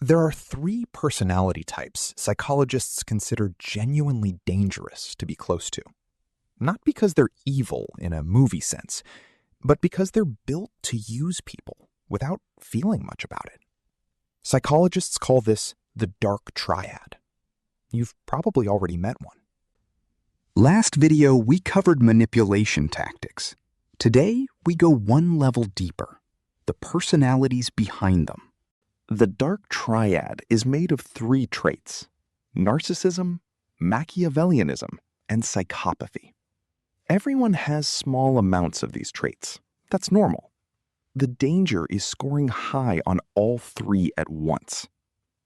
There are three personality types psychologists consider genuinely dangerous to be close to. Not because they're evil in a movie sense, but because they're built to use people without feeling much about it. Psychologists call this the Dark Triad. You've probably already met one. Last video, we covered manipulation tactics. Today, we go one level deeper, the personalities behind them. The Dark Triad is made of three traits: narcissism, Machiavellianism, and psychopathy. Everyone has small amounts of these traits. That's normal. The danger is scoring high on all three at once.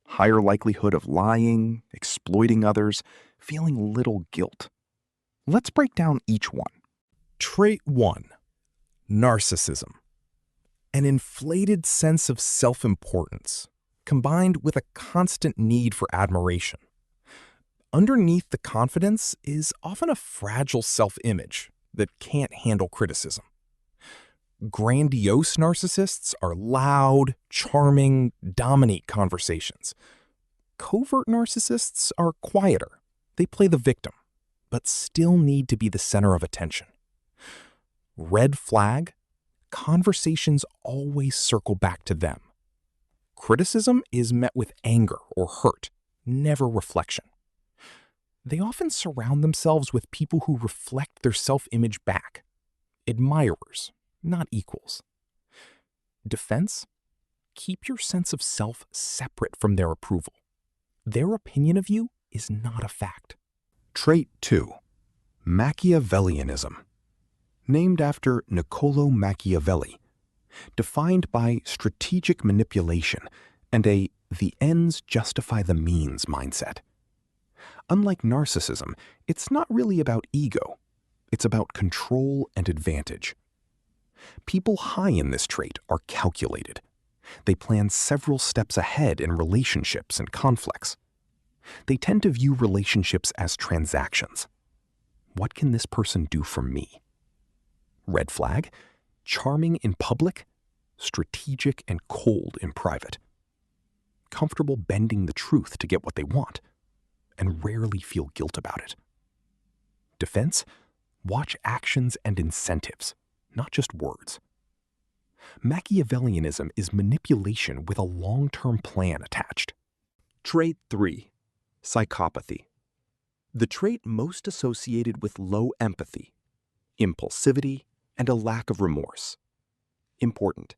Higher likelihood of lying, exploiting others, feeling little guilt. Let's break down each one. Trait 1. Narcissism. An inflated sense of self-importance, combined with a constant need for admiration. Underneath the confidence is often a fragile self-image that can't handle criticism. Grandiose narcissists are loud, charming, dominate conversations. Covert narcissists are quieter. They play the victim, but still need to be the center of attention. Red flag: conversations always circle back to them. Criticism is met with anger or hurt, never reflection. They often surround themselves with people who reflect their self-image back. Admirers, not equals. Defense: keep your sense of self separate from their approval. Their opinion of you is not a fact. Trait 2. Machiavellianism. Named after Niccolò Machiavelli. Defined by strategic manipulation and a the ends justify the means mindset. Unlike narcissism, it's not really about ego. It's about control and advantage. People high in this trait are calculated. They plan several steps ahead in relationships and conflicts. They tend to view relationships as transactions. What can this person do for me? Red flag: charming in public, strategic and cold in private. Comfortable bending the truth to get what they want, and rarely feel guilt about it. Defense: watch actions and incentives, not just words. Machiavellianism is manipulation with a long-term plan attached. Trait 3. Psychopathy. The trait most associated with low empathy, impulsivity, and a lack of remorse. Important: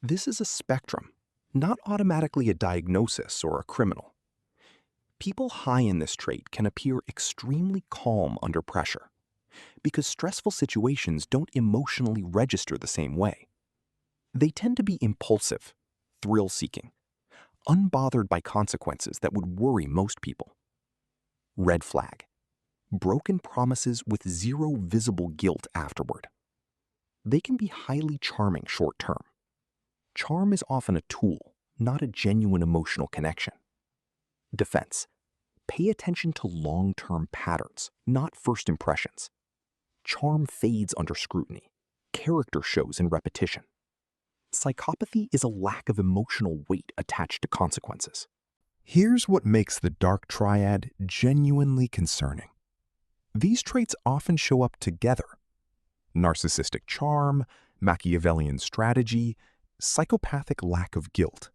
this is a spectrum, not automatically a diagnosis or a criminal. People high in this trait can appear extremely calm under pressure because stressful situations don't emotionally register the same way. They tend to be impulsive, thrill-seeking, unbothered by consequences that would worry most people. Red flag: broken promises with zero visible guilt afterward. They can be highly charming short-term. Charm is often a tool, not a genuine emotional connection. Defense: pay attention to long-term patterns, not first impressions. Charm fades under scrutiny. Character shows in repetition. Psychopathy is a lack of emotional weight attached to consequences. Here's what makes the Dark Triad genuinely concerning. These traits often show up together. Narcissistic charm, Machiavellian strategy, psychopathic lack of guilt.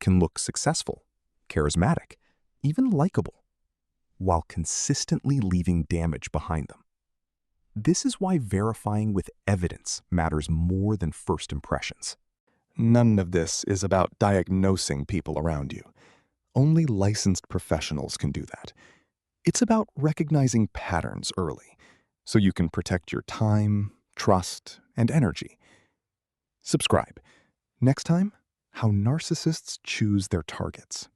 Can look successful, charismatic, even likable, while consistently leaving damage behind them. This is why verifying with evidence matters more than first impressions. None of this is about diagnosing people around you. Only licensed professionals can do that. It's about recognizing patterns early, so you can protect your time, trust, and energy. Subscribe. Next time, how narcissists choose their targets.